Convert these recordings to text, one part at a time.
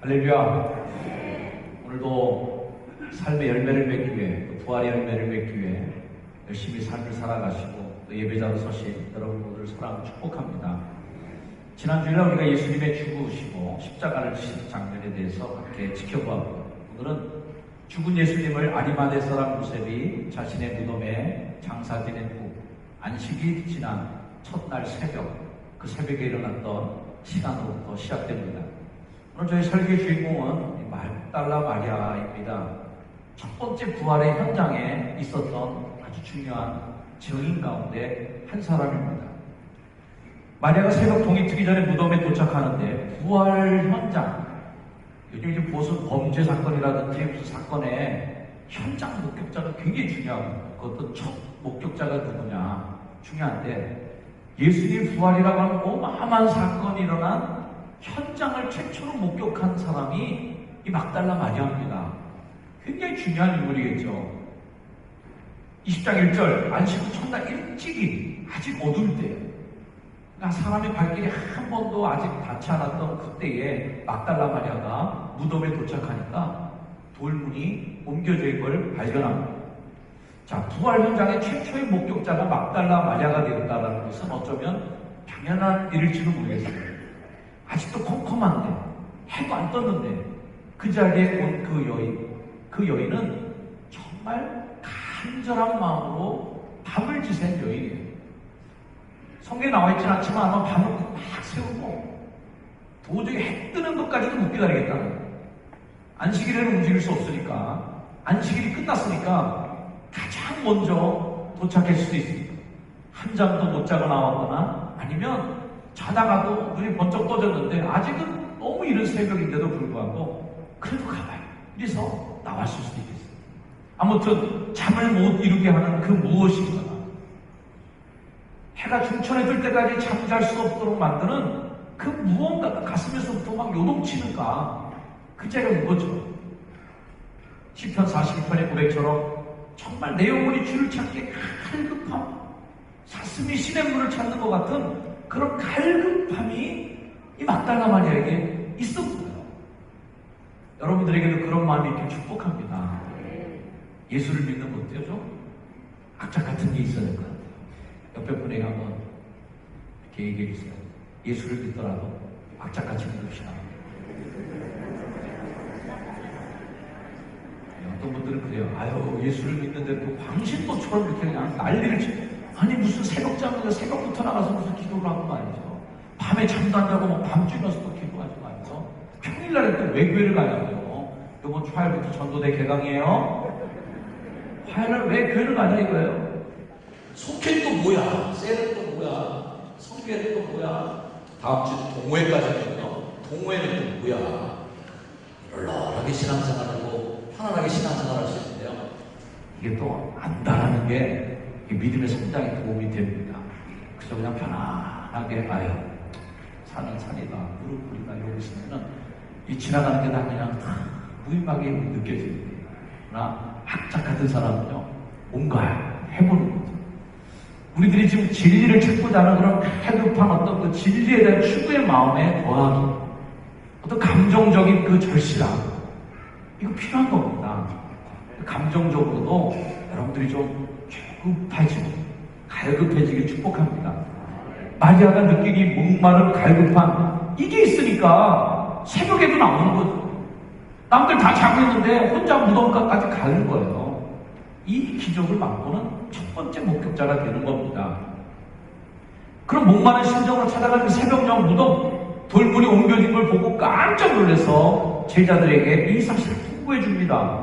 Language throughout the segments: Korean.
할렐루야. 오늘도 삶의 열매를 맺기 위해, 부활의 열매를 맺기 위해 열심히 삶을 살아가시고 또 예배자로 서신 여러분 모두를 사랑하고 축복합니다. 지난주에 우리가 예수님의 죽으시고 십자가를 지신 장면에 대해서 함께 지켜보았고, 오늘은 죽은 예수님을 아리마대 사람 요셉이 자신의 무덤에 장사 지낸 후 안식이 지난 첫날 새벽, 그 새벽에 일어났던 시간으로부터 시작됩니다. 오늘 저희 설교의 주인공은 막달라 마리아입니다. 첫 번째 부활의 현장에 있었던 아주 중요한 증인 가운데 한 사람입니다. 마리아가 새벽 동이 트기 전에 무덤에 도착하는데 부활 현장, 요즘 이제 무슨 범죄 사건이라든지 무슨 사건에 현장 목격자가 굉장히 중요합니다. 그것도 첫 목격자가 누구냐 중요한데, 예수님 부활이라고 하는 어마어마한 사건이 일어난 현장을 최초로 목격한 사람이 이 막달라 마리아입니다. 굉장히 중요한 인물이겠죠. 20장 1절, 안식 후 첫날 일찍이 아직 어두울 때, 그러니까 사람의 발길이 한 번도 아직 닿지 않았던 그때에 막달라 마리아가 무덤에 도착하니까 돌문이 옮겨져 있는 걸 발견합니다. 자, 부활 현장의 최초의 목격자가 막달라 마리아가 되었다는 것은 어쩌면 당연한 일일지도 모르겠어요. 아직도 컴컴한데, 해도 안 떴는데 그 자리에 온 그 여인은 정말 간절한 마음으로 밤을 지샌 여인이에요. 성경에 나와 있지는 않지만 아마 밤을 막 세우고 도저히 해 뜨는 것까지도 못 기다리겠다는 거예요. 안식일에는 움직일 수 없으니까, 안식일이 끝났으니까 가장 먼저 도착했을 수도 있습니다. 한 잠도 못 자고 나왔거나, 아니면 자다가도 눈이 번쩍 떠졌는데 아직은 너무 이른 새벽인데도 불구하고 그래도 가봐요. 그래서 나왔을 수도 있겠어요. 아무튼 잠을 못 이루게 하는 그 무엇인가, 해가 중천에 들 때까지 잠잘 수 없도록 만드는 그 무언가가 가슴에서부터 막 요동치는가, 그 자리가 그거죠. 시편 42편의 고백처럼 정말 내 영혼이 주를 찾기에 갈급함, 사슴이 시냇물을 찾는 것 같은 그런 갈급함이 이 막달라 마리아에게 있었어요. 여러분들에게도 그런 마음이 있길 축복합니다. 예수를 믿는 것 어때요? 좀 악착 같은 게 있어야 될 것 같아요. 옆에 분에게 한번 이렇게 얘기해 주세요. 예수를 믿더라도 악착같이 믿읍시다. 어떤 분들은 그래요. 아유, 예수를 믿는데 또 광신도처럼 이렇게 그냥 난리를 치. 아니, 무슨 새벽잠에서 새벽부터 나가서 무슨 기도를 하는 거 아니죠? 밤에 잠도 안 자고 뭐 밤중에서 또 기도하지 말고, 평일날에 또 왜 교회를 가냐고요. 이번 주 화요일부터 전도대 개강이에요. 화요일날 왜 교회를 가냐 이거예요. 속회는 또 뭐야? 셀은 또 뭐야? 성회는 또 뭐야? 다음 주 동호회까지 하면요. 동호회는 또 뭐야? 널널하게 신앙생활하고 편안하게 신앙생활할 수 있는데요. 이게 또 안다라는 게 믿음의 성장에 도움이 됩니다. 그래서 그냥 편안하게, 아유, 산은 산이다, 무릎 꿇이다 이러고 있으면은 이 지나가는 게 다 그냥 다 무의미하게 느껴집니다. 그러나 악착 같은 사람은요, 뭔가 해보는 거죠. 우리들이 지금 진리를 찾고자 하는 그런 해급한 어떤 그 진리에 대한 추구의 마음에 더하기, 어떤 감정적인 그 절실함, 이거 필요한 겁니다. 감정적으로도 여러분들이 좀 조급해지고 갈급해지길 축복합니다. 마리아가 느끼기 목마른 갈급한 이게 있으니까 새벽에도 나오는 거죠. 남들 다 자고 있는데 혼자 무덤가까지 가는 거예요. 이 기적을 맛보는 첫 번째 목격자가 되는 겁니다. 그럼 목마른 심정으로 찾아가는 새벽녘 무덤, 돌문이 옮겨진 걸 보고 깜짝 놀라서 제자들에게 이 사실을 통보해 줍니다.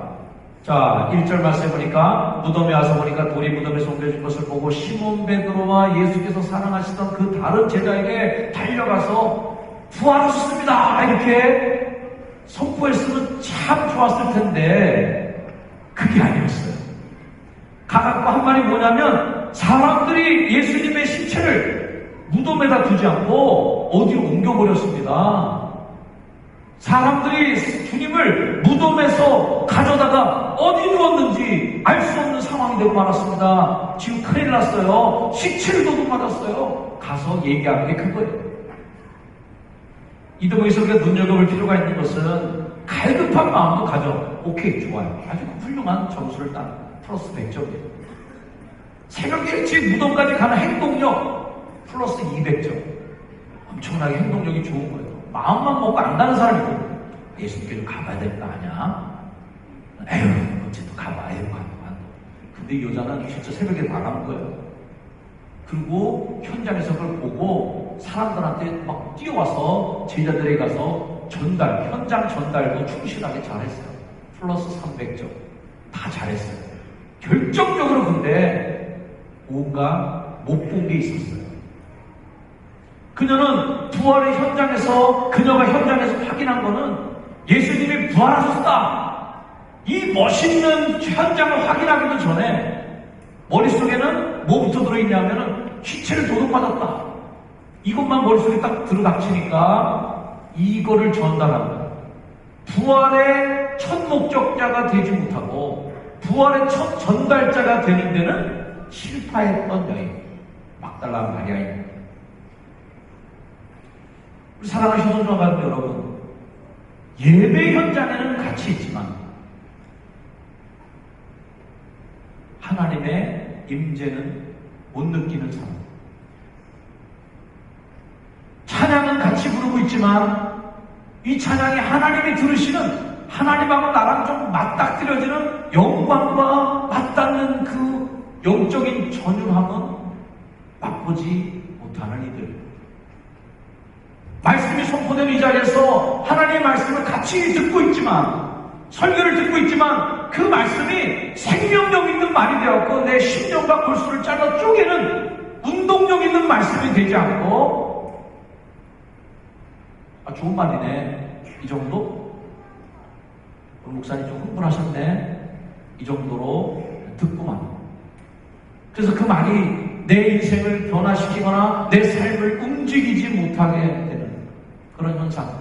자, 1절 말씀해 보니까 무덤에 와서 보니까 돌이 무덤에서 옮겨진 것을 보고 시몬 베드로와 예수께서 사랑하시던 그 다른 제자에게 달려가서 부활하셨습니다 이렇게 선포했으면 참 좋았을 텐데 그게 아니었어요. 가갖고 한 말이 뭐냐면, 사람들이 예수님의 신체를 무덤에다 두지 않고 어디로 옮겨버렸습니다. 사람들이 주님을 무덤에서 가져다가 어디 누웠는지 알 수 없는 상황이 되고 말았습니다. 지금 큰일 났어요. 시체를 도둑 맞았어요. 가서 얘기하는 게 그거예요. 이동에서 우리가 눈여겨볼 필요가 있는 것은 갈급한 마음도 가져. 오케이, 좋아요. 아주 훌륭한 점수를 딴 플러스 100점이에요. 새벽에 일찍 무덤까지 가는 행동력 플러스 200점. 엄청나게 행동력이 좋은 거예요. 마음만 먹고 안 가는 사람이 있거든요. 예수님께서 가봐야 될 거 아니야? 에휴, 어쨌든 가봐. 에휴, 가봐. 근데 이 여자는 진짜 새벽에 나간 거예요. 그리고 현장에서 그걸 보고 사람들한테 막 뛰어와서 제자들에게 가서 현장 전달도 충실하게 잘했어요. 플러스 300점. 다 잘했어요. 결정적으로 근데 뭔가 못 본 게 있었어요. 그녀는 부활의 현장에서, 그녀가 현장에서 확인한 거는 예수님이 부활하셨다. 이 멋있는 현장을 확인하기도 전에 머릿속에는 뭐부터 들어있냐면은 시체를 도둑맞았다. 이것만 머릿속에 딱 들어닥치니까 이거를 전달한 거예요. 부활의 첫 목적자가 되지 못하고 부활의 첫 전달자가 되는 데는 실패했던 여인 막달라 마리아입니다. 우리 사랑하는 효동정가 여러분, 예배 현장에는 같이 있지만 하나님의 임재는 못 느끼는 사람. 찬양은 같이 부르고 있지만 이 찬양이 하나님이 들으시는, 하나님하고 나랑 좀 맞닥뜨려지는 영광과 맞닿는 그 영적인 전율함은 맛보지 못하는 이들. 말씀이 선포되는 이 자리에서 하나님의 말씀을 같이 듣고 있지만, 설교를 듣고 있지만 그 말씀이 생명력 있는 말이 되었고 내 심령과 골수를 잘라 쪼개는 운동력 있는 말씀이 되지 않고, 좋은 말이네, 이 정도? 우리 목사님 좀 흥분하셨네, 이 정도로 듣고만. 그래서 그 말이 내 인생을 변화시키거나 내 삶을 움직이지 못하게 되는 그런 현상들.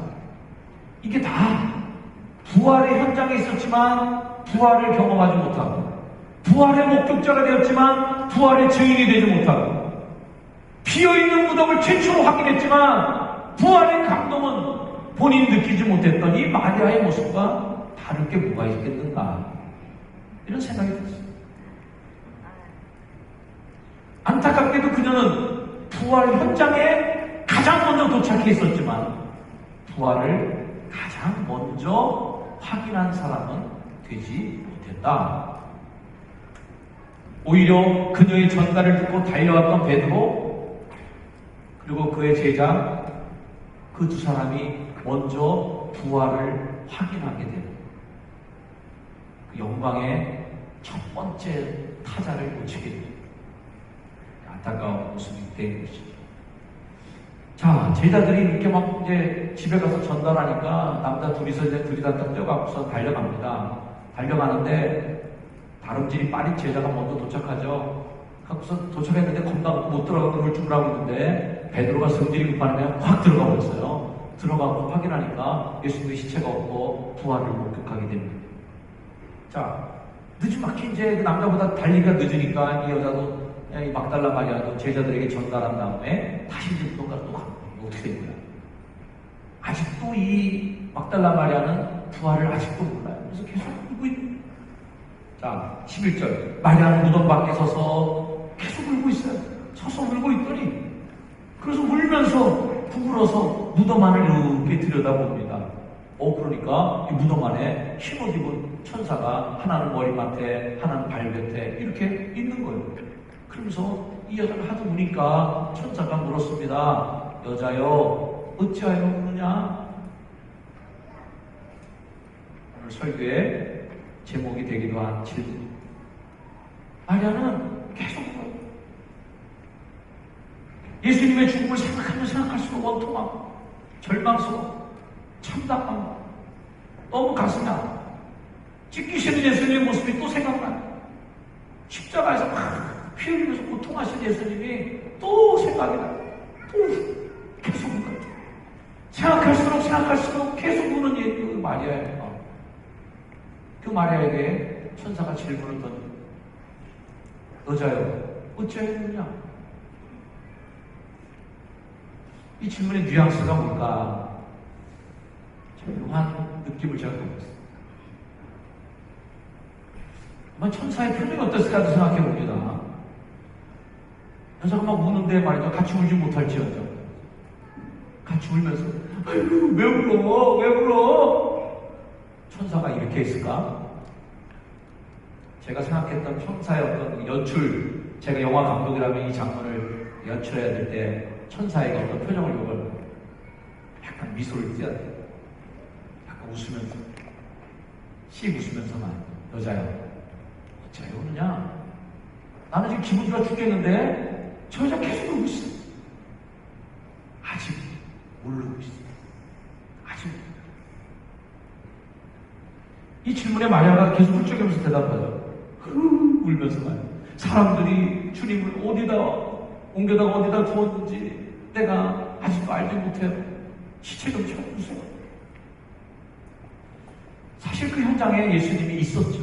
이게 다 부활의 현장에 있었지만 부활을 경험하지 못하고, 부활의 목격자가 되었지만 부활의 증인이 되지 못하고, 비어있는 무덤을 최초로 확인했지만 부활의 감동은 본인이 느끼지 못했던 이 마리아의 모습과 다를 게 뭐가 있겠는가, 이런 생각이 들었어요. 안타깝게도 그녀는 부활 현장에 가장 먼저 도착해 있었지만 부활을 가장 먼저 확인한 사람은 되지 못했다. 오히려 그녀의 전달을 듣고 달려왔던 베드로 그리고 그의 제자, 그 두 사람이 먼저 부활을 확인하게 되는 그 영광의 첫 번째 타자를 놓치게 됩니다. 안타까운 모습이 되는 것이죠. 자, 제자들이 이렇게 막 이제 집에 가서 전달하니까 남자 둘이서 이제 들이닥닥 뛰어가고서 달려갑니다. 달려가는데 다름질이 빠른 제자가 먼저 도착하죠. 하고서 도착했는데 겁나 못 들어가고 물주물하고 있는데 베드로가 성질이 급하면 확 들어가 버렸어요. 들어가고 확인하니까 예수님의 시체가 없고 부활을 목격하게 됩니다. 자, 늦지막히 이제 그 남자보다 달리기가 늦으니까 이 여자도, 이 막달라 마리아도 제자들에게 전달한 다음에 다시 이제 무덤가로 또 가는 거예요. 어떻게 된 거야? 아직도 이 막달라 마리아는 부활을 아직도 몰라요. 그래서 계속 울고 있는. 자, 11절. 마리아는 무덤 밖에 서서 계속 울고 있어요. 서서 울고 있더니 그래서 울면서 부풀어서 무덤 안을 이렇게 들여다봅니다. 그러니까 이 무덤 안에 흰옷 입은 천사가 하나는 머리맡에 하나는 발곁에 이렇게 있는 거예요. 그러면서 이 여자가 하도 우니까 천사가 물었습니다. 여자여, 어찌하여 우느냐? 오늘 설교의 제목이 되기도 한 질문. 마리아는 계속 예수님의 죽음을 생각하면 생각할수록 원통하고 절망스러워 참담하고 너무 가슴이 아파. 찢기시는 예수님의 모습이 또 생각나요. 십자가에서 막 피 흘리면서 고통하신 예수님이 또 생각이 나요. 또 계속 우는 거예요. 생각할수록 계속 우는 그 마리아예요. 그 마리아에게 천사가 질문을 던져. 여자여, 어찌하여 우느냐? 이 질문의 뉘앙스가 뭘까? 묘한 느낌을 제가 갖고 있습니다. 아마 천사의 표정이 어땠을까도 생각해 봅니다. 여자가 막 우는데 말이죠. 같이 울지 못할지언정. 같이 울면서, 아이고, 왜 울어? 왜 울어? 천사가 이렇게 했을까? 제가 생각했던 천사의 어떤 연출, 제가 영화 감독이라면 이 장면을 연출해야 될 때 천사에게 어떤 표정을 요구할 약간 미소를 띄어야 돼요. 약간 웃으면서, 씩 웃으면서만, 여자야, 어째 우느냐? 나는 지금 기분 좋아 죽겠는데 저 여자 계속 울고 있어. 아직 모르고 있어. 아직. 이 질문에 마리아가 계속 훌쩍이면서 대답하죠. 울면서 말이야. 사람들이 주님을 어디다 옮겨다가 어디다 두었는지 내가 아직도 알지 못해요. 시체 좀 쳐주세요. 사실 그 현장에 예수님이 있었죠.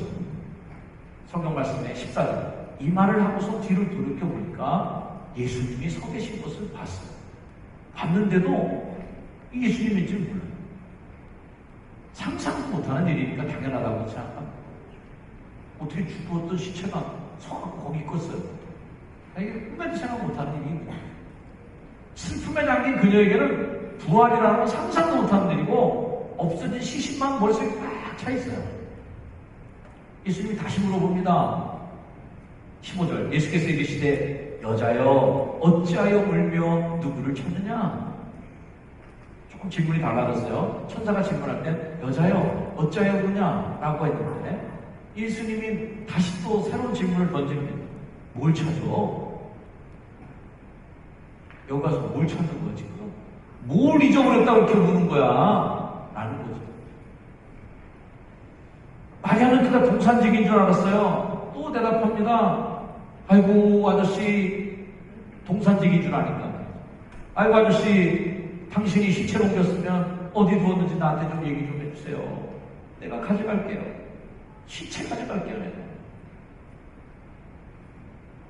성경 말씀에 14절. 이 말을 하고서 뒤를 돌이켜보니까 예수님이 서 계신 것을 봤어요. 봤는데도 이 예수님인지 몰라요. 상상도 못하는 일이니까 당연하다고 생각합니다. 어떻게 죽었던 시체가 서갖고 거기 있겠어요? 이게 꿈에도 생각 못하는 일이고, 슬픔에 잠긴 그녀에게는 부활이라는 건 상상도 못하는 일이고, 없어진 시신만 머릿속에 꽉 차 있어요. 예수님이 다시 물어봅니다. 15절. 예수께서 이르시되 여자여 어찌하여 울며 누구를 찾느냐? 조금 질문이 달라졌어요. 천사가 질문할 때 여자여 어찌하여 우느냐? 라고 했는데 예수님이 다시 또 새로운 질문을 던집니다. 뭘 찾아? 여기 가서 뭘 찾는 거야 지금? 뭘 잊어버렸다고 이렇게 우는 거야? 라는 거죠. 마리아는 그가 동산직인 줄 알았어요. 또 대답합니다. 아이고 아저씨 동산직인 줄 아니까. 아이고 아저씨 당신이 시체로 옮겼으면 어디 두었는지 나한테 좀 얘기 좀 해주세요. 내가 가져갈게요. 시체 가져갈게요. 내가.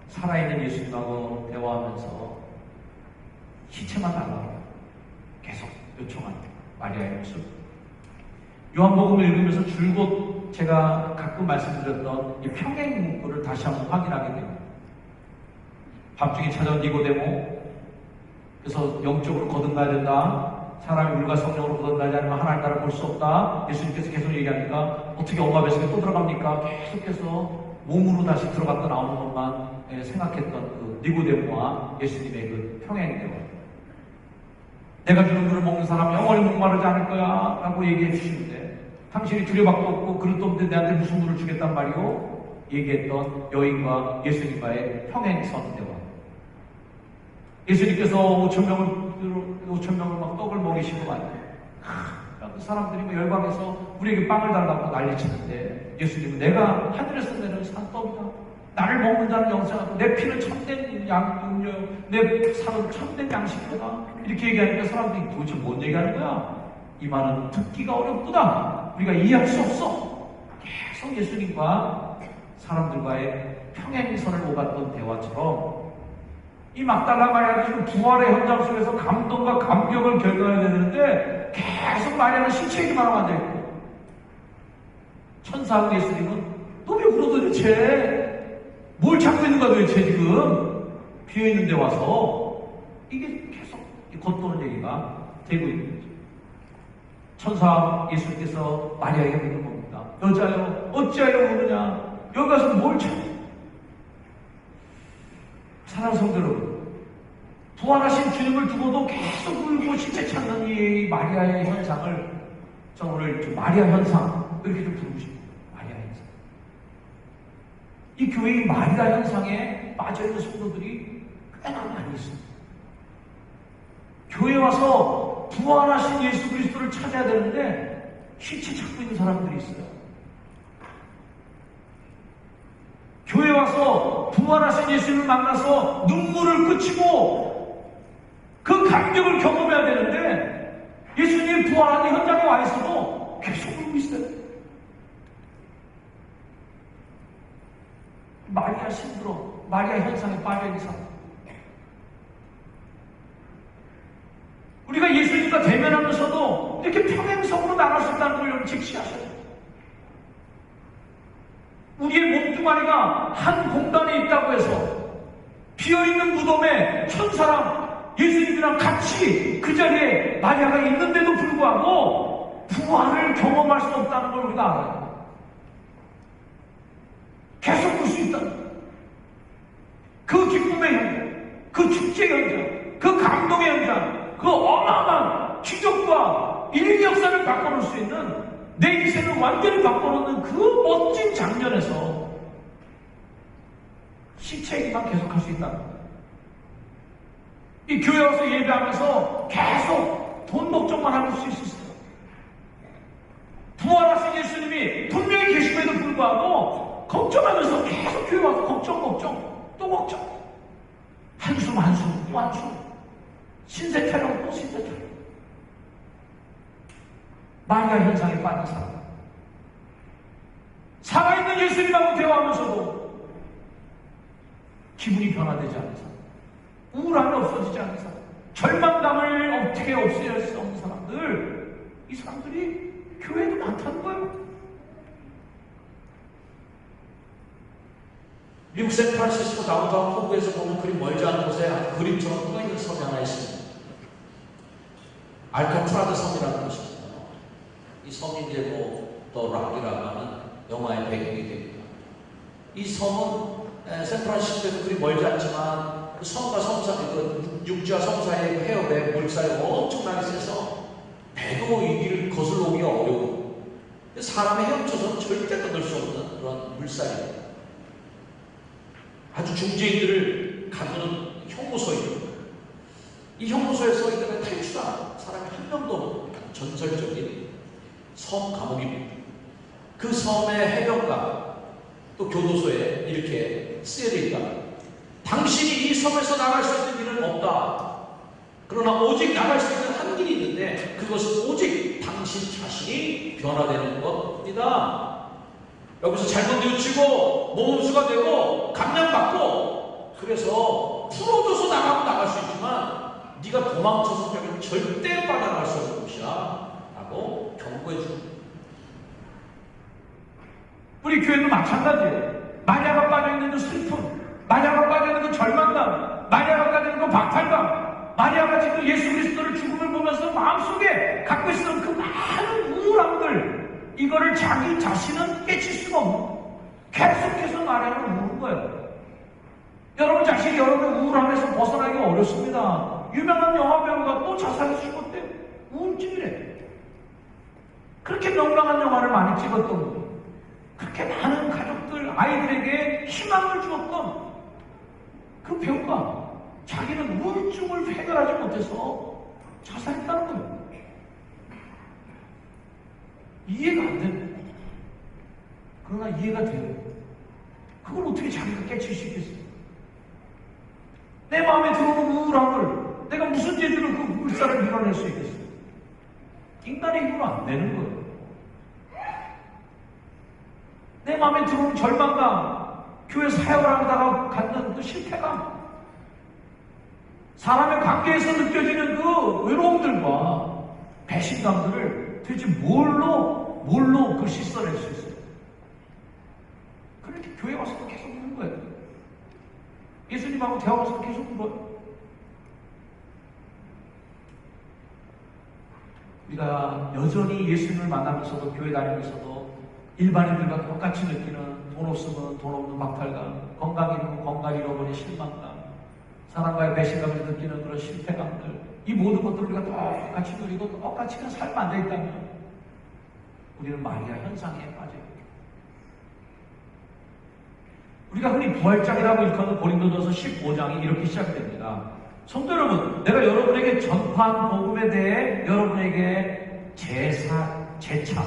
살아있는 예수님하고 대화하면서 시체만 달라고 계속 요청하는 마리아의 모습. 요한복음을 읽으면서 줄곧 제가 가끔 말씀드렸던 이 평행 문구를 다시 한번 확인하게 됩니다. 밤중에 찾아온 니고데모, 그래서 영적으로 거듭나야 된다. 사람이 물과 성령으로 거듭나지 않으면 하나님 나라를 볼 수 없다. 예수님께서 계속 얘기하니까 어떻게 엄마 뱃속에 또 들어갑니까? 계속해서 몸으로 다시 들어갔다 나오는 것만 생각했던 그 니고데모와 예수님의 그 평행 대화. 내가 주는 물을 먹는 사람 영원히 목마르지 않을 거야 라고 얘기해 주시는데 당신이 두려밖에 없고 그릇도 없는데 내한테 무슨 물을 주겠단 말이오? 얘기했던 여인과 예수님과의 평행선 대화. 예수님께서 5,000명을 막 떡을 먹이시고 말이에요. 그 사람들이 뭐 열광해서 우리에게 빵을 달라고 난리치는데 예수님은 내가 하늘에서 내려온 산떡이다. 나를 먹는 자는 영생하고 내 피는 참된 양육료, 내 살은 참된 양식이다. 이렇게 얘기하니까 사람들이 도대체 뭔 얘기하는 거야? 이 말은 듣기가 어렵구나. 우리가 이해할 수 없어. 계속 예수님과 사람들과의 평행선을 오갔던 대화처럼 이 막달라 마리아는 지금 부활의 현장 속에서 감동과 감격을 결과해야 되는데 계속 마리아는 시체 얘기만 하고 앉아있고 천사하고 예수님은 너 왜 울어 도대체? 뭘 찾고 있는 거야 도대체 지금? 비어있는 데 와서 이게 계속 겉도는 얘기가 되고 있는 거죠. 천사 예수님께서 마리아에게 묻는 겁니다. 여자여 어찌하여 우느냐? 여기 가서 뭘 찾아? 사랑하는 성도 여러분, 부활하신 주님을 두고도 계속 울고 시체 찾는 이 마리아의 현상을 저 오늘 좀 마리아 현상 이렇게 좀 부르고 싶어요. 마리아 현상. 이 교회의 마리아 현상에 빠져있는 성도들이 꽤나 많이 있습니다. 교회 와서 부활하신 예수 그리스도를 찾아야 되는데 시체 찾고 있는 사람들이 있어요. 교회 와서 부활하신 예수님을 만나서 눈물을 그치고 그 감격을 경험해야 되는데 예수님이 부활하는 현장에 와 있어도 계속 울고 있어요. 마리아 신드롬, 마리아 현상에 빠져있는 사람. 우리가 예수님과 대면하면서도 이렇게 평행성으로 나갈 수 있다는 걸 여러분 직시하셔야 돼요. 우리의 몸뚱아리가 한 공간에 있다고 해서 비어있는 무덤에 천사랑 예수님이랑 같이 그 자리에 마리아가 있는데도 불구하고 부활을 경험할 수 없다는 걸 우리가 알아요. 계속 볼 수 있다는 거예요. 그 기쁨의 현장, 그 축제 현장, 그 감동의 현장, 그 어마어마한 기적과 인류 역사를 바꿔놓을 수 있는, 내 인생을 완전히 바꿔놓는 그 멋진 장면에서 시체 얘기만 계속할 수 있다는 거예요. 이 교회 와서 예배하면서 계속 돈 걱정만 할 수 있었어요. 부활하신 예수님이 분명히 계심에도 불구하고 걱정하면서 계속 교회 와서 걱정, 또 걱정. 한숨, 또 한숨. 신세 타령, 또 신세 타령. 마리아 현상에 빠진 사람. 살아있는 예수님하고 대화하면서도 기분이 변화되지 않는 사람. 우울함이 없어지지 않는 사람. 절망감을 어떻게 없애야 수 없는 사람들. 이 사람들이 교회에도 많다는 거예요. 미국 샌프란시스코 다운타운 호구에서 보면 그리 멀지 않은 곳에 그림처럼 떠있는 섬이 하나 있습니다. 알카트라드 섬이라는 곳입니다. 이 섬이 이제 더 락이라고 하는 영화의 배경이 됩니다. 이 섬은 샌프란시스코에서 그리 멀지 않지만 그 섬과 섬 사이, 그 육지와 섬 사이의 해협에 물살이 엄청나게 세서 배도 이 길을 거슬러 오기가 어려워. 사람의 헤엄쳐서는 절대 건널 수 없는 그런 물살입니다. 아주 중재인들을 가두는 형무소입니다. 이 형무소에 서 있다가 탈출한 사람이 한 명도 없는 전설적인 섬 감옥입니다. 그 섬의 해변가 또 교도소에 이렇게 쓰여져 있다. 당신이 이 섬에서 나갈 수 있는 길은 없다. 그러나 오직 나갈 수 있는 한 길이 있는데 그것은 오직 당신 자신이 변화되는 것입니다. 여기서 잘못 뉘우치고 모범수가 되고 감량받고 그래서 풀어줘서 나가면 나갈 수 있지만 네가 도망쳐서 가면 절대 빠져나갈 수 없는 것이야 라고 경고해 줍니다. 우리 교회도 마찬가지예요. 마리아가 빠져있는 그 슬픔, 마리아가 빠져있는 그 절망감, 마리아가 빠져있는 그 박탈감, 마리아가 지금 예수 그리스도를 죽음을 보면서 마음속에 갖고 있었던 그 많은 우울함들, 이거를 자기 자신은 깨칠 수가 없는, 계속해서 마리아는 우는 거예요. 여러분 자신이 여러분의 우울함에서 벗어나기 어렵습니다. 유명한 영화배우가 또 자살해서 죽었대요. 우울증이래. 그렇게 명랑한 영화를 많이 찍었던 거예요. 그렇게 많은 가족들, 아이들에게 희망을 주었던 그 배우가 자기는 우울증을 해결하지 못해서 자살했다는 거예요. 이해가 안 되는 거예요. 그러나 이해가 돼요. 그걸 어떻게 자기가 깨칠 수 있겠어요? 내 마음에 들어오는 우울함을 내가 무슨 제대로 그 물살을 밀어낼 수 있겠어요? 인간의 힘으로 안 되는 거예요. 내 마음에 들어오는 절망감, 교회 사역을 하다가 갖는 그 실패감, 사람의 관계에서 느껴지는 그 외로움들과 배신감들을 도대체 뭘로 그 씻어낼 수 있어요? 그렇게 교회 와서도 계속 우는 거예요. 예수님하고 대화하면서도 계속 울어요. 우리가 여전히 예수님을 만나면서도 교회 다니면서도 일반인들과 똑같이 느끼는 돈 없으면 돈 없는 박탈감, 건강 잃으면 건강 잃어버린 실망감, 사람과의 배신감을 느끼는 그런 실패감들, 이 모든 것들을 우리가 똑같이 누리고 똑같이 그냥 삶 안 돼 있다면 우리는 마리아 현상에 빠져요. 우리가 흔히 부활장이라고 일컫는 고린도전서 15장이 이렇게 시작됩니다. 성도 여러분, 내가 여러분에게 전파한 복음에 대해 여러분에게 재차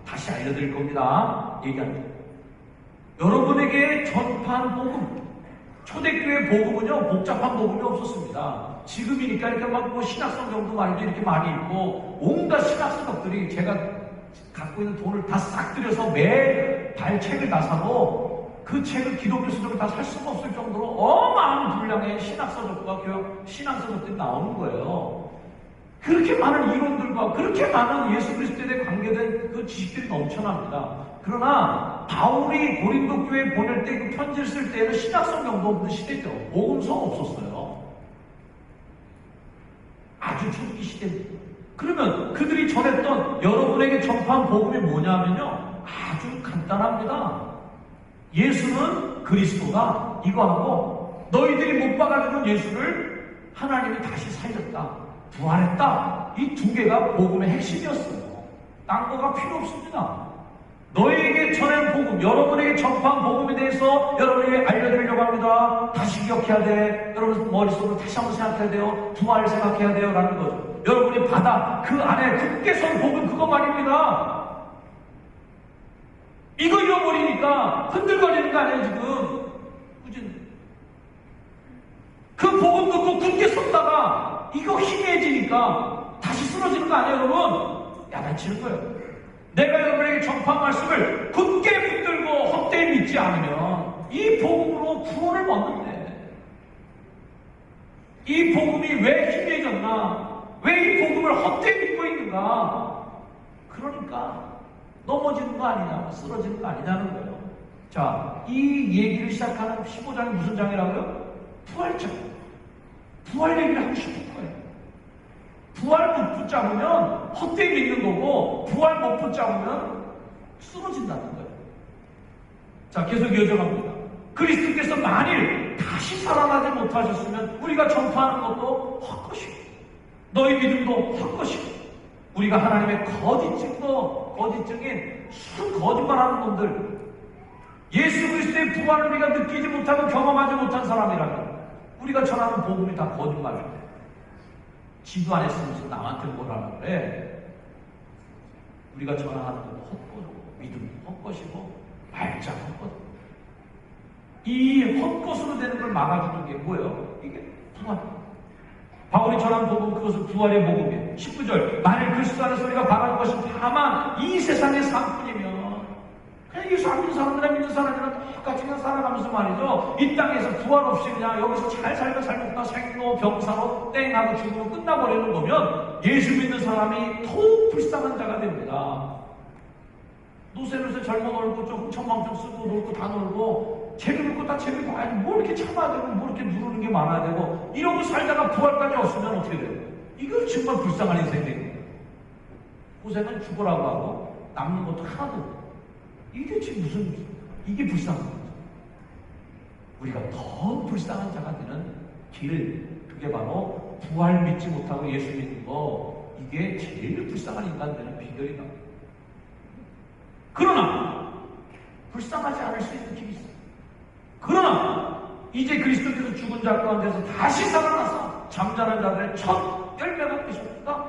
다시 알려드릴 겁니다. 얘기합니다. 여러분에게 전파한 복음, 초대교회 복음은요, 복잡한 복음이 없었습니다. 지금이니까 이렇게 막 뭐 신학성 정도 말도 이렇게 많이 있고, 온갖 신학서적들이 제가 갖고 있는 돈을 다 싹 들여서 매달 책을 다 사도 그 책을 기독교 서적을 다 살 수가 없을 정도로 어마어마한 분량의 신학서적과 교육 신학서적들이 나오는 거예요. 그렇게 많은 이론들과 그렇게 많은 예수 그리스도에 대해 관계된 그 지식들이 넘쳐납니다. 그러나 바울이 고린도 교회에 보낼 때 그 편지를 쓸 때에는 신약성경도 없는 시대죠. 복음서가 없었어요. 아주 초기 시대입니다. 그러면 그들이 전했던 여러분에게 전파한 복음이 뭐냐면요, 아주 간단합니다. 예수는 그리스도다, 이거하고 너희들이 못 박아주는 예수를 하나님이 다시 살렸다, 부활했다, 이 두 개가 복음의 핵심이었어요. 딴 거가 필요 없습니다. 너희에게 전한 복음, 여러분에게 전파한 복음에 대해서 여러분에게 알려드리려고 합니다. 다시 기억해야 돼. 여러분 머릿속으로 다시 한번 생각해야 돼요. 부활을 생각해야 돼요. 라는 거죠. 여러분이 받아 그 안에 굳게 선 복음, 그거 말입니다. 이거 잃어버리니까 흔들거리는 거 아니에요 지금. 그지? 그 복음 듣고 굳게 섰다가 이거 희미해지니까 다시 쓰러지는 거 아니에요 여러분? 야단치는 거예요. 내가 여러분에게 전파한 말씀을 굳게 붙들고 헛되이 믿지 않으면 이 복음으로 구원을 얻는데, 이 복음이 왜 희미해졌나, 왜 이 복음을 헛되이 믿고 있는가, 그러니까 넘어지는 거 아니냐, 쓰러지는 거 아니냐는 거예요. 자, 이 얘기를 시작하는 15장이 무슨 장이라고요? 부활장. 부활 얘기를 하고 싶은 거예요. 부활 못 붙잡으면 헛되이 믿는 거고, 부활 못 붙잡으면 쓰러진다는 거예요. 자, 계속 이어져갑니다. 그리스도께서 만일 다시 살아나지 못하셨으면 우리가 전파하는 것도 헛것이고, 너희 믿음도 헛것이고, 우리가 하나님의 거짓증인 순 거짓말하는 놈들, 예수 그리스도의 부활을 우리가 느끼지 못하고 경험하지 못한 사람이라면 우리가 전하는 복음이 다 거짓말입니다. 지도 안 했으면서 남한테 뭐라는 거래. 우리가 전하는 것도 헛것이고, 믿음도 헛것이고, 말자 헛것. 이 헛것으로 되는 걸 막아주는 게 뭐예요? 이게 부활. 바울이 전한 복음, 그것은 부활의 복음이에요. 19절, 만일 그리스도 안에서 우리가 바라는 것이 다만 이 세상의 삶뿐이면, 그냥 예수 안 믿는 사람들이나 믿는 사람들이나 똑같이 그냥 살아가면서 말이죠, 이 땅에서 부활 없이 그냥 여기서 잘 살다 살다 생로 병사로 땡하고 죽으면 끝나버리는 거면 예수 믿는 사람이 더욱 불쌍한 자가 됩니다. 노세로서 젊어 놀고 좀 흥청망청 쓰고 놀고 다 놀고 책을 읽고 다 책을 봐야지, 뭐 이렇게 참아야 되고 뭐 이렇게 누르는 게 많아야 되고 이러고 살다가 부활까지 없으면 어떻게 돼요? 이거 정말 불쌍한 인생이 되는 거예요. 고생은 죽으라고 하고 남는 것도 하나도 없고, 이게 지금 무슨, 이게 불쌍한 거죠. 우리가 더 불쌍한 자가 되는 길, 그게 바로 부활 믿지 못하고 예수 믿는 거, 이게 제일 불쌍한 인간 되는 비결이다. 그러나 불쌍하지 않을 수 있는 길이 있어요. 그러나 이제 그리스도께서 죽은 자 가운데서 다시 살아나서 잠자는 자들의 첫 열매가 되셨다.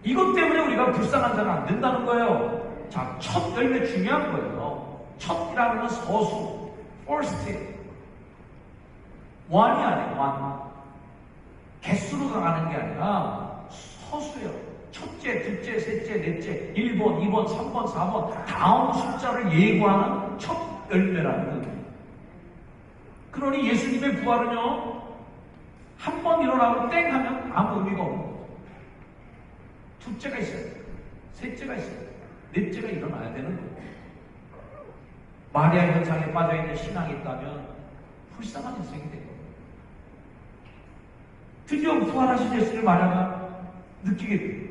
이것 때문에 우리가 불쌍한 자는 안 된다는 거예요. 자, 첫 열매 중요한 거예요. 첫이라는 건 서수, first. 원이 아니에요, 원. 개수로 가는 게 아니라 서수예요. 첫째, 둘째, 셋째, 넷째, 1번, 2번, 3번, 4번, 다음 숫자를 예고하는 첫 열매라는 거예요. 그러니 예수님의 부활은요, 한 번 일어나고 땡 하면 아무 의미가 없는 거예요. 둘째가 있어요. 셋째가 있어요. 넷째가 일어나야 되는 거예요. 마리아 현상에 빠져있는 신앙이 있다면 불쌍한 인생이 돼요. 드디어 부활하신 예수를 마리아가 느끼게 돼요.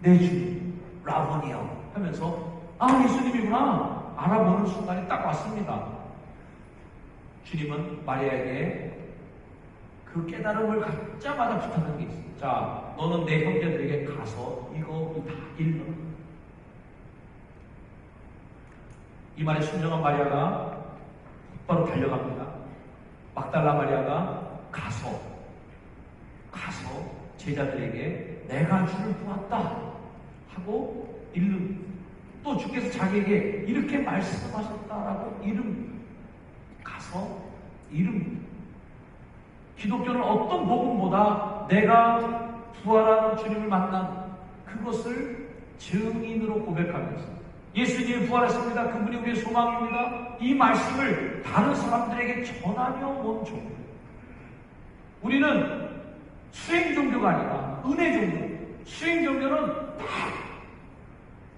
내 주님, 라보니요 하면서, 예수님이구나 알아보는 순간이 딱 왔습니다. 주님은 마리아에게 그 깨달음을 갖자마자 부탁하는 게 있어요. 자, 너는 내 형제들에게 가서 이거 다 읽어. 이 말에 순종한 마리아가 곧바로 달려갑니다. 막달라 마리아가 가서 제자들에게 내가 주를 보았다 하고 또 주께서 자기에게 이렇게 말씀하셨다라고 가서 기독교는 어떤 복음보다 내가 부활하는 주님을 만난 그것을 증인으로 고백하면서 예수님이 부활했습니다, 그분이 우리의 소망입니다, 이 말씀을 다른 사람들에게 전하며 온 종교. 우리는 수행 종교가 아니라 은혜 종교. 수행 종교는 다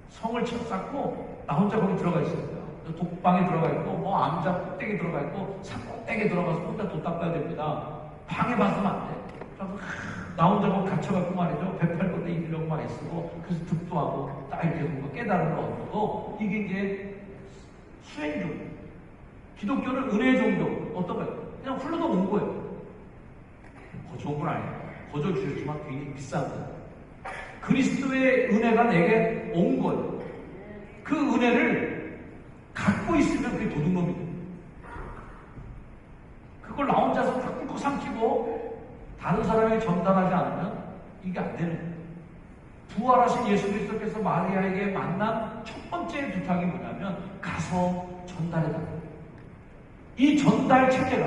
성을 쌓고 나 혼자 거기 들어가 있어요. 독방에 들어가 있고 뭐 암자 꼭대기 들어가 있고 산 꼭대기에 들어가서 혼자 돈 닦아야 됩니다. 방해받으면 안 돼. 그래서 나 혼자 거기 갇혀갖고 말이죠. 108번대 입으려고 많이 쓰고 그래서 득도 하고 딱 이렇게 뭔가 깨달음을 얻고 이게 이제 수행 종교. 기독교는 은혜 종교. 어떤 거예요? 그냥 흘러도 온 거예요. 좋은 건 아니에요. 거저 주셨지만 굉장히 비싼 거예요. 그리스도의 은혜가 내게 온 거예요. 그 은혜를 갖고 있으면 그게 도둑놈이에요. 그걸 나 혼자서 다 꿀꺽 삼키고 다른 사람에게 전달하지 않으면 이게 안 되는 거예요. 부활하신 예수 그리스도께서 마리아에게 만난 첫 번째 부탁이 뭐냐면 가서 전달해달라. 이 전달 체계가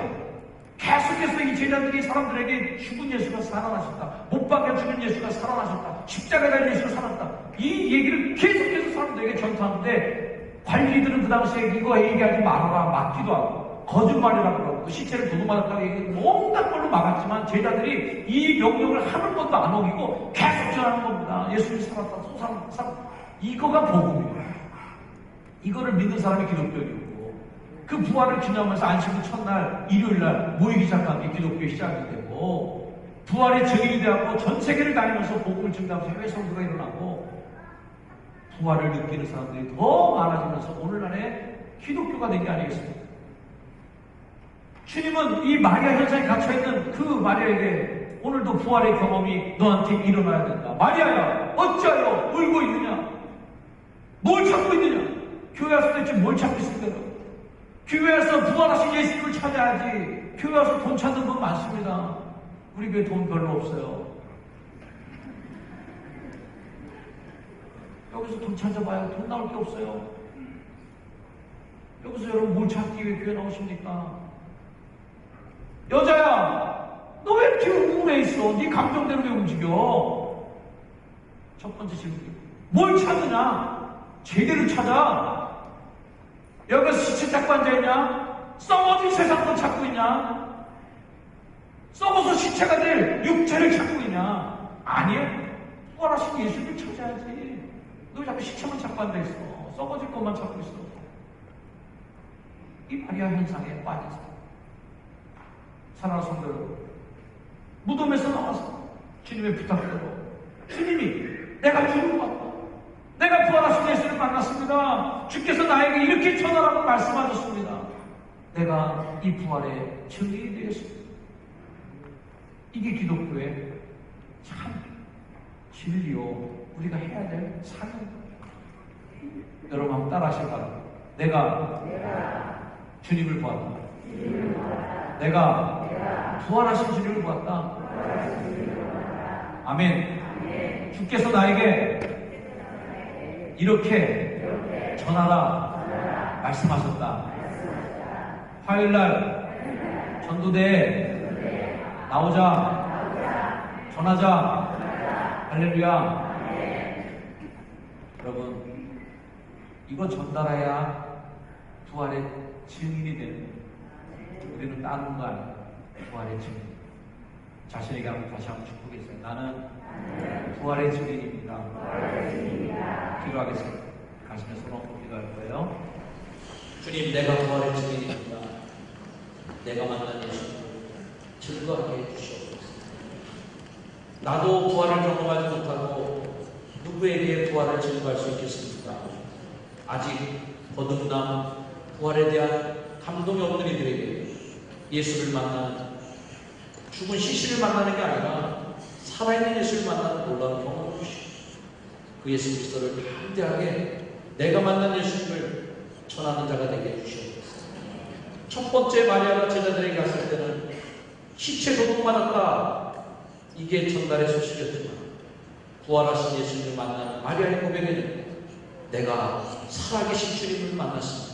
계속해서 이 제자들이 사람들에게 죽은 예수가 살아나셨다. 못 박혀 죽은 예수가 살아나셨다. 십자가에 달린 예수가 살았다. 이 얘기를 계속해서 사람들에게 전파하는데 관리들은 그 당시에 이거 얘기하지 말아라 막기도 하고 거짓말이라고 그러고 시체를 도둑맞았다고 얘기하고 온갖 걸로 막았지만 제자들이 이 명령을 하는 것도 안 어기고 계속 전하는 겁니다. 예수님이 살았다. 또 살았다. 이거가 복음이에요. 이거를 믿는 사람이 기독교이고 그 부활을 기념하면서 안식일 첫날 일요일날 모이기 시작한 게 기독교의 시작이 되고 부활의 증인이 되었고 전 세계를 다니면서 복음을 증가하면서 해외 선교가 일어나고 부활을 느끼는 사람들이 더 많아지면서 오늘날의 기독교가 된 게 아니겠습니까? 주님은 이 마리아 현상에 갇혀있는 그 마리아에게 오늘도 부활의 경험이 너한테 일어나야 된다. 마리아야 어찌하여 울고 있느냐? 뭘 찾고 있느냐? 교회 왔을 때쯤 뭘 찾고 있을까요? 교회에서 부활하신 예수님을 찾아야지. 교회 와서 돈 찾는 분 많습니다. 우리 교회 돈 별로 없어요. 여기서 돈 찾아봐요. 돈 나올 게 없어요. 여기서 여러분 뭘 찾기 위해 교회 나오십니까? 여자야, 너 왜 이렇게 우울해 있어? 네 감정대로 왜 움직여? 첫 번째 질문. 뭘 찾느냐? 제대로 찾아. 여기서 시체 찾고 앉아있냐? 썩어진 세상도 찾고 있냐? 썩어서 시체가 될 육체를 찾고 있냐? 아니야. 부활하신 예수를 찾아야지. 너 왜 자꾸 시체만 찾고 앉아있어? 썩어질 것만 찾고 있어. 이 마리아 현상에 빠져서 사랑하는 성도 여러분, 무덤에서 나와서 주님의 부탁대로 주님이 내가 죽은 것 같다. 내가 부활하신 예수를 만났습니다. 주께서 나에게 이렇게 전하라고 말씀하셨습니다. 내가 이 부활의 증인이 되겠습니다. 이게 기독교의 참 진리요 우리가 해야 될 사명입니다. 여러분 한번 따라하시기 바랍니다. 내가 주님을 보았다. 내가 부활하신 주님을 보았다. 아멘. 주께서 나에게 이렇게 전하라 말씀하셨다. 화요일날 전도대에 나오자 전하자. 할렐루야. 여러분 이거 전달해야 부활의 증인이 되는 우리는 다른 거 아니야. 부활의 증인. 자신에게 한번 다시 한번 축복했어요. 나는 부활의 증인입니다. 기도하겠습니다. 가슴에 손 얹고 기도할 거예요. 주님, 내가 부활의 증인입니다. 내가 만난 예수님을 증거하게 해주시옵소서. 나도 부활을 경험하지 못하고 누구에게 부활을 증거할 수 있겠습니까? 아직 거듭남, 부활에 대한 감동이 없는 이들에게 예수를 만나는, 죽은 시신을 만나는 게 아니라 살아있는 예수를 만나는 놀라운 경험을 주시고 그 예수 그리스도를 담대하게 내가 만난 예수님을 전하는 자가 되게 해주시옵소서. 첫 번째 마리아가 제자들에게 갔을 때는 시체 도둑맞았다, 이게 전달의 소식이었지만 부활하신 예수님을 만나는 마리아의 고백에는 내가 살아계신 주님을 만났습니다.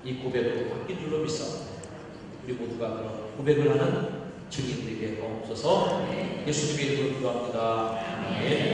이 고백으로 바뀐 줄로 믿습니다. 우리 모두가 그런 고백을 하는 증인되게 하옵소서. 예수님의 이름으로 기도합니다. 아멘.